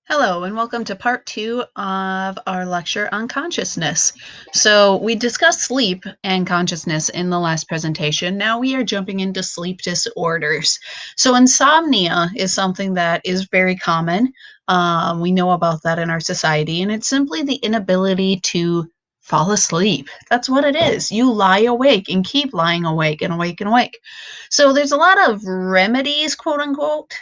Hello, and welcome to part 2 of our lecture on consciousness. So, we discussed sleep and consciousness in the last presentation. Now we are jumping into sleep disorders. So, insomnia is something that is very common. We know about that in our society, and it's simply the inability to fall asleep. That's what it is. You lie awake and keep lying awake and awake and awake. So, there's a lot of remedies, quote unquote,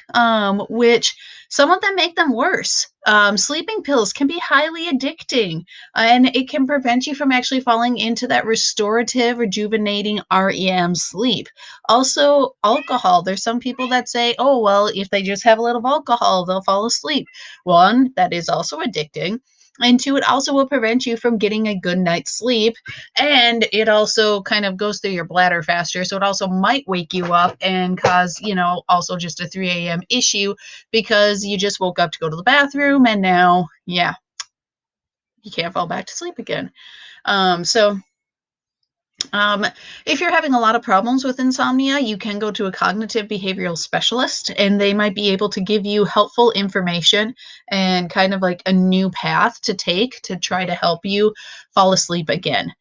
which some of them make them worse. Sleeping pills can be highly addicting, and it can prevent you from actually falling into that restorative, rejuvenating REM sleep. Also, alcohol. There's some people that say, oh, well, if they just have a little alcohol, they'll fall asleep. One, that is also addicting. And two, it also will prevent you from getting a good night's sleep. And it also kind of goes through your bladder faster. So it also might wake you up and cause, also just a 3 a.m. issue because you just woke up to go to the bathroom and now, yeah, you can't fall back to sleep again. So um, if you're having a lot of problems with insomnia, you can go to a cognitive behavioral specialist and they might be able to give you helpful information and kind of like a new path to take to try to help you fall asleep again.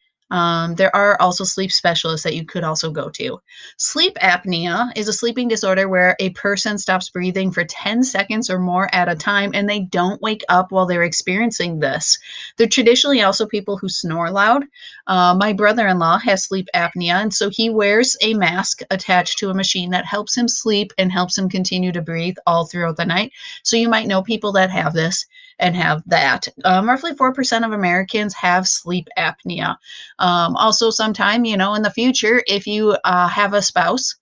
There are also sleep specialists that you could also go to. Sleep apnea is a sleeping disorder where a person stops breathing for 10 seconds or more at a time and they don't wake up while they're experiencing this. They're traditionally also people who snore loud. My brother in law has sleep apnea, and so he wears a mask attached to a machine that helps him sleep and helps him continue to breathe all throughout the night. So you might know people that have this and have that. Roughly 4% of Americans have sleep apnea. Also, sometime, in the future, if you have a spouse,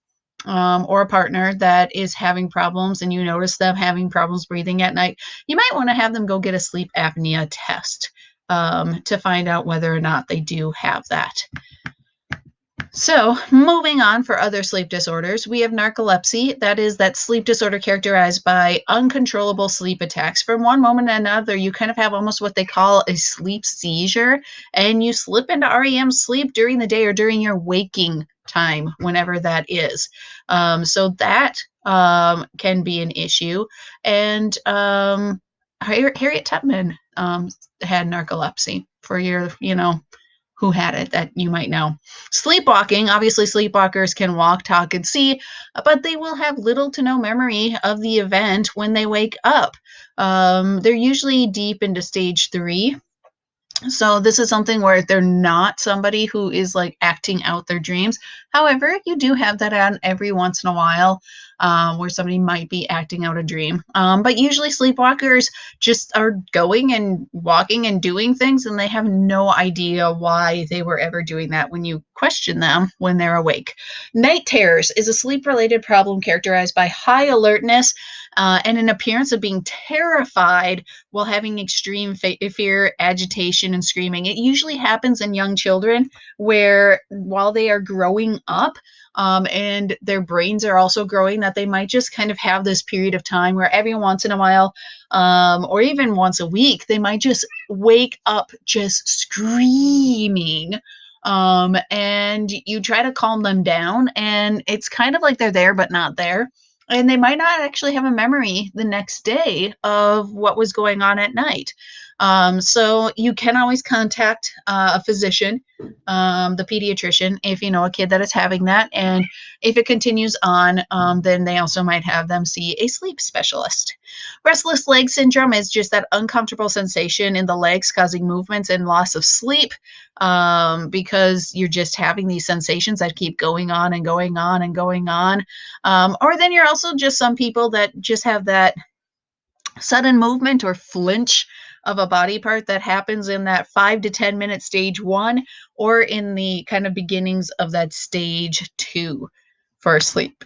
or a partner that is having problems and you notice them having problems breathing at night, you might want to have them go get a sleep apnea test to find out whether or not they do have that. So, moving on for other sleep disorders, we have narcolepsy. That is that sleep disorder characterized by uncontrollable sleep attacks. From one moment to another, you kind of have almost what they call a sleep seizure, and you slip into REM sleep during the day or during your waking time, whenever that is. So, that can be an issue. And Harriet Tubman had narcolepsy for who had it that you might know. Sleepwalking, obviously, sleepwalkers can walk, talk, and see, but they will have little to no memory of the event when they wake up. They're usually deep into stage 3. So this is something where they're not somebody who is like acting out their dreams. However, you do have that on every once in a while, where somebody might be acting out a dream. But usually sleepwalkers just are going and walking and doing things, and they have no idea why they were ever doing that when you question them when they're awake. Night terrors is a sleep-related problem characterized by high alertness and an appearance of being terrified while having extreme fear, agitation, and screaming. It usually happens in young children where while they are growing up, and their brains are also growing, that they might just kind of have this period of time where every once in a while, or even once a week, they might just wake up just screaming. And you try to calm them down, and it's kind of like they're there, but not there, and they might not actually have a memory the next day of what was going on at night. So you can always contact a physician, the pediatrician, if you know a kid that is having that. And if it continues on, then they also might have them see a sleep specialist. Restless leg syndrome is just that uncomfortable sensation in the legs causing movements and loss of sleep, because you're just having these sensations that keep going on and going on and going on. Or then you're also just some people that just have that sudden movement or flinch of a body part that happens in that 5 to 10 minute stage 1, or in the kind of beginnings of that stage 2 for sleep.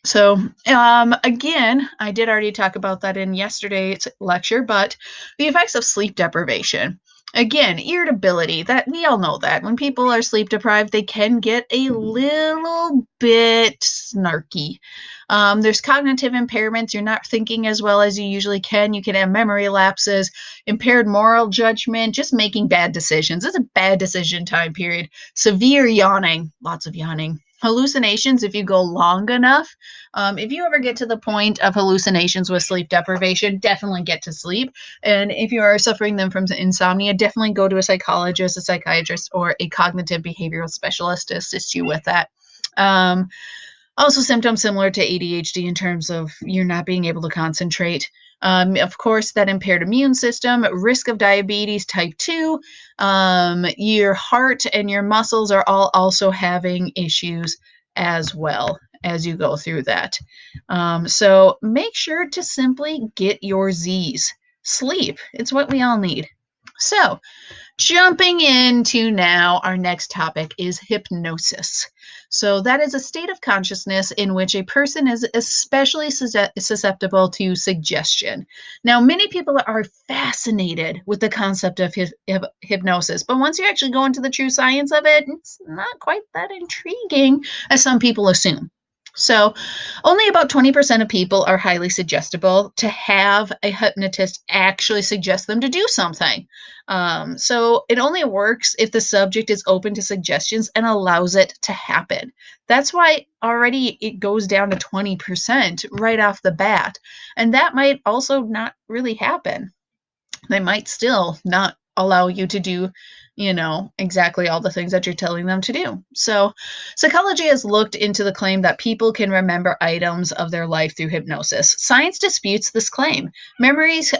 So, again, I did already talk about that in yesterday's lecture, but the effects of sleep deprivation. Again, irritability, that we all know that when people are sleep deprived, they can get a little bit snarky. There's cognitive impairments. You're not thinking as well as you usually can. You can have memory lapses, impaired moral judgment, just making bad decisions. It's a bad decision time period. Severe yawning, lots of yawning. Hallucinations, if you go long enough, if you ever get to the point of hallucinations with sleep deprivation, definitely get to sleep. And if you are suffering them from insomnia, definitely go to a psychologist, a psychiatrist, or a cognitive behavioral specialist to assist you with that. Um, Also, symptoms similar to ADHD in terms of you're not being able to concentrate. Of course, that impaired immune system, risk of diabetes type 2, your heart and your muscles are all also having issues as well as you go through that. So make sure to simply get your Z's. Sleep, it's what we all need. So, jumping into now, our next topic is hypnosis. So, that is a state of consciousness in which a person is especially susceptible to suggestion. Now, many people are fascinated with the concept of hypnosis, but once you actually go into the true science of it, it's not quite that intriguing as some people assume. So, only about 20% of people are highly suggestible to have a hypnotist actually suggest them to do something. So it only works if the subject is open to suggestions and allows it to happen. That's why already it goes down to 20% right off the bat. And that might also not really happen. They might still not allow you to do, exactly all the things that you're telling them to do. So, psychology has looked into the claim that people can remember items of their life through hypnosis. Science disputes this claim. Memories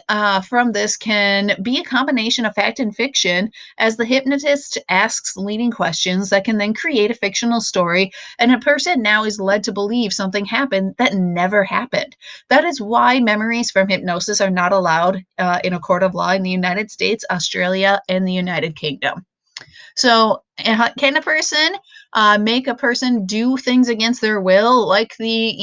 from this can be a combination of fact and fiction, as the hypnotist asks leading questions that can then create a fictional story, and a person now is led to believe something happened that never happened. That is why memories from hypnosis are not allowed in a court of law in the United States, Australia, and the United Kingdom. So, can a person make a person do things against their will? Like the,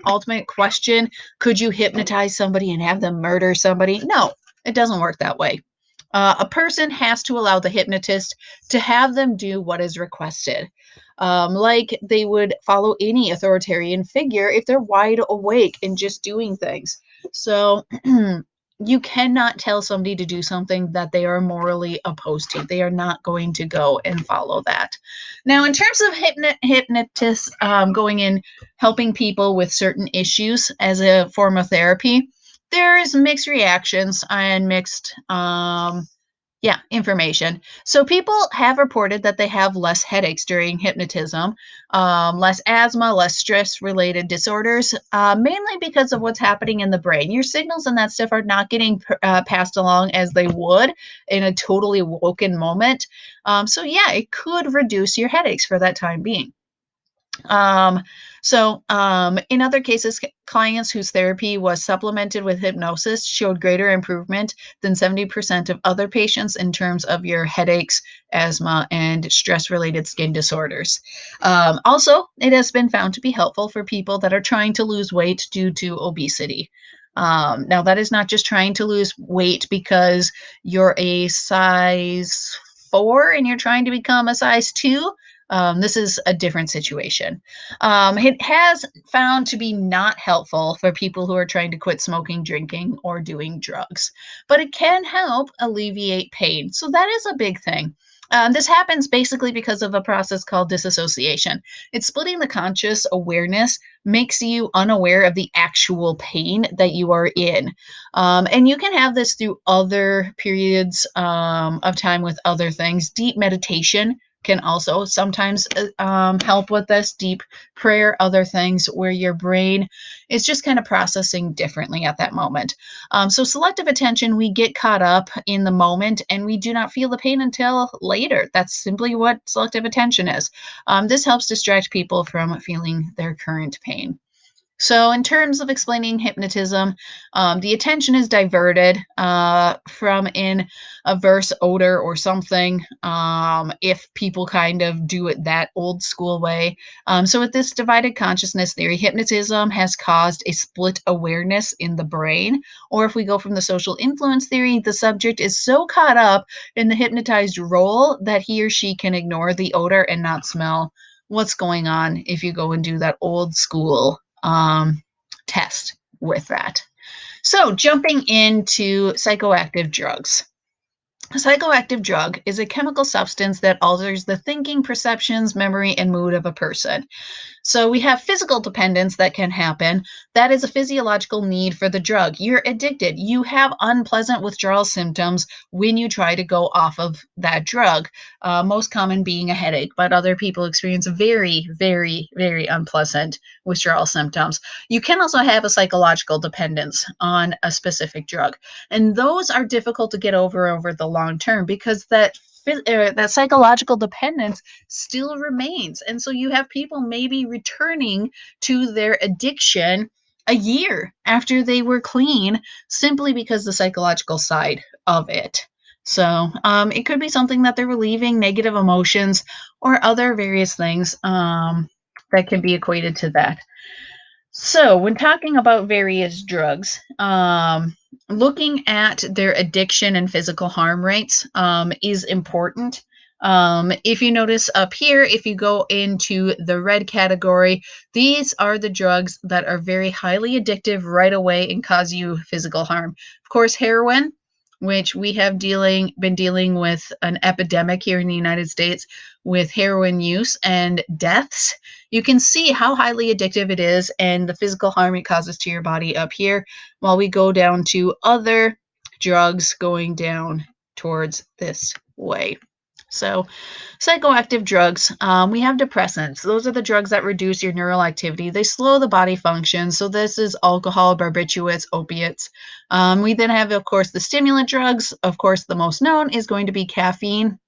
ultimate question, could you hypnotize somebody and have them murder somebody? No, it doesn't work that way. A person has to allow the hypnotist to have them do what is requested. Like they would follow any authoritarian figure if they're wide awake and just doing things. So, you cannot tell somebody to do something that they are morally opposed to. They are not going to go and follow that. Now, in terms of hypnotists going in helping people with certain issues as a form of therapy, there's mixed reactions and mixed information. So people have reported that they have less headaches during hypnotism, less asthma, less stress related disorders, mainly because of what's happening in the brain. Your signals and that stuff are not getting passed along as they would in a totally woken moment. So yeah, it could reduce your headaches for that time being. In other cases, clients whose therapy was supplemented with hypnosis showed greater improvement than 70% of other patients in terms of your headaches, asthma, and stress related skin disorders. Also, it has been found to be helpful for people that are trying to lose weight due to obesity. Now, that is not just trying to lose weight because you're a size 4 and you're trying to become a size 2. This is a different situation. It has found to be not helpful for people who are trying to quit smoking, drinking, or doing drugs, but it can help alleviate pain. So that is a big thing. This happens basically because of a process called disassociation. It's splitting the conscious awareness, makes you unaware of the actual pain that you are in. And you can have this through other periods of time with other things. Deep meditation can also sometimes help with this, deep prayer, other things where your brain is just kind of processing differently at that moment. So, selective attention, we get caught up in the moment and we do not feel the pain until later. That's simply what selective attention is. This helps distract people from feeling their current pain. So, in terms of explaining hypnotism, the attention is diverted from in a verse odor or something if people kind of do it that old school way. So, with this divided consciousness theory, hypnotism has caused a split awareness in the brain. Or if we go from the social influence theory, the subject is so caught up in the hypnotized role that he or she can ignore the odor and not smell what's going on if you go and do that old school test with that. So, jumping into psychoactive drugs. A psychoactive drug is a chemical substance that alters the thinking, perceptions, memory, and mood of a person. So we have physical dependence that can happen. That is a physiological need for the drug. You're addicted. You have unpleasant withdrawal symptoms when you try to go off of that drug. Most common being a headache, but other people experience very, very, very unpleasant withdrawal symptoms. You can also have a psychological dependence on a specific drug, and those are difficult to get over the long term because that psychological dependence still remains. And so you have people maybe returning to their addiction a year after they were clean simply because the psychological side of it. So it could be something that they're relieving negative emotions or other various things that can be equated to that. So, when talking about various drugs, looking at their addiction and physical harm rates is important. If you notice up here, if you go into the red category, these are the drugs that are very highly addictive right away and cause you physical harm. Of course, heroin, which we have been dealing with an epidemic here in the United States with heroin use and deaths. You can see how highly addictive it is and the physical harm it causes to your body up here, while we go down to other drugs going down towards this way. So, psychoactive drugs, we have depressants. Those are the drugs that reduce your neural activity. They slow the body function. So, this is alcohol, barbiturates, opiates. We then have, of course, the stimulant drugs. Of course, the most known is going to be caffeine,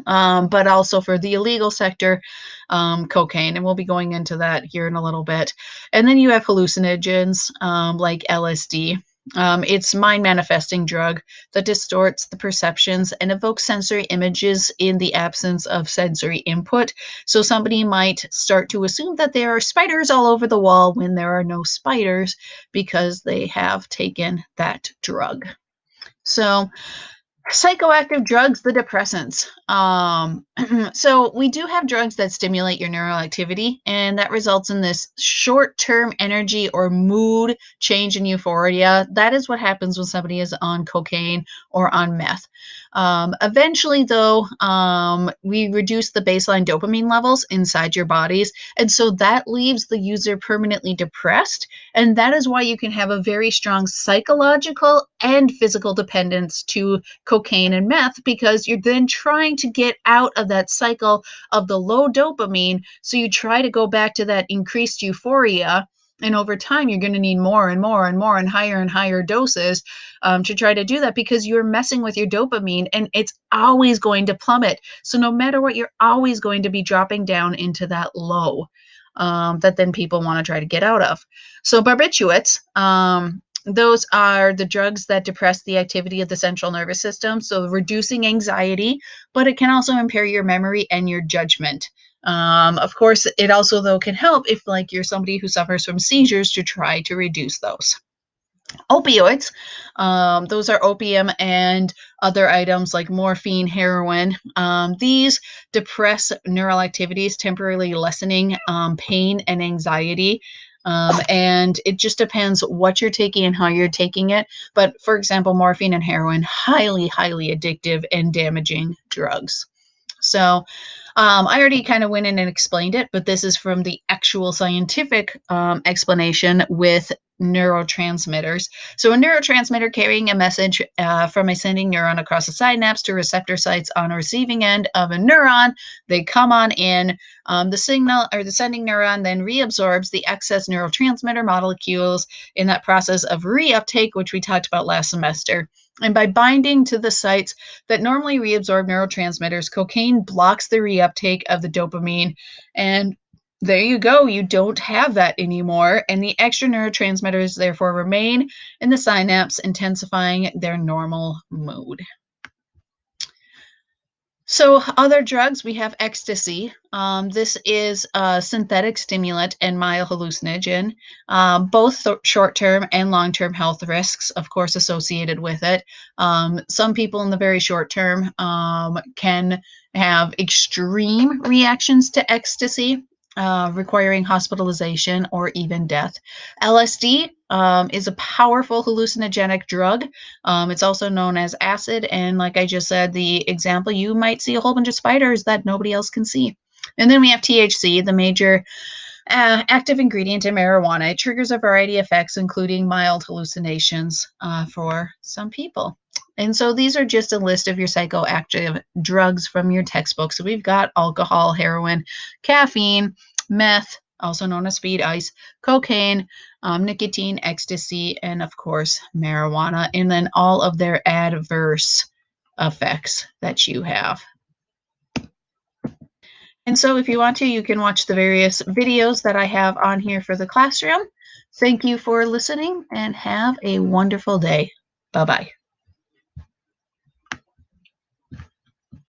but also for the illegal sector, cocaine. And we'll be going into that here in a little bit. And then you have hallucinogens like LSD. It's mind manifesting drug that distorts the perceptions and evokes sensory images in the absence of sensory input. So somebody might start to assume that there are spiders all over the wall when there are no spiders because they have taken that drug. So psychoactive drugs, the depressants. So we do have drugs that stimulate your neural activity, and that results in this short-term energy or mood change in euphoria. That is what happens when somebody is on cocaine or on meth. Eventually, though, we reduce the baseline dopamine levels inside your bodies, and so that leaves the user permanently depressed. And that is why you can have a very strong psychological and physical dependence to cocaine and meth, because you're then trying to get out of that cycle of the low dopamine. So you try to go back to that increased euphoria. And over time, you're going to need more and more and more and higher doses to try to do that because you're messing with your dopamine and it's always going to plummet. So, no matter what, you're always going to be dropping down into that low that then people want to try to get out of. So, barbiturates, those are the drugs that depress the activity of the central nervous system, so reducing anxiety, but it can also impair your memory and your judgment. Of course, it also, though, can help if, like, you're somebody who suffers from seizures to try to reduce those. Opioids, those are opium and other items like morphine, heroin. These depress neural activities, temporarily lessening pain and anxiety. And it just depends what you're taking and how you're taking it. But for example, morphine and heroin, highly, highly addictive and damaging drugs. So I already kind of went in and explained it, but this is from the actual scientific explanation with neurotransmitters. So a neurotransmitter carrying a message from a sending neuron across a synapse to receptor sites on a receiving end of a neuron. They come on in. The signal or the sending neuron then reabsorbs the excess neurotransmitter molecules in that process of reuptake, which we talked about last semester. And by binding to the sites that normally reabsorb neurotransmitters, cocaine blocks the reuptake of the dopamine. And there you go, you don't have that anymore. And the extra neurotransmitters therefore remain in the synapse, intensifying their normal mood. So, other drugs, we have ecstasy. This is a synthetic stimulant and mild hallucinogen, both short term and long term health risks, of course, associated with it. Some people in the very short term can have extreme reactions to ecstasy. requiring hospitalization or even death. LSD is a powerful hallucinogenic drug. It's also known as acid. And like I just said, the example, you might see a whole bunch of spiders that nobody else can see. And then we have THC, the major active ingredient in marijuana. It triggers a variety of effects, including mild hallucinations for some people. And so these are just a list of your psychoactive drugs from your textbook. So we've got alcohol, heroin, caffeine, meth, also known as speed ice, cocaine, nicotine, ecstasy, and of course, marijuana, and then all of their adverse effects that you have. And so if you want to, you can watch the various videos that I have on here for the classroom. Thank you for listening and have a wonderful day. Bye-bye.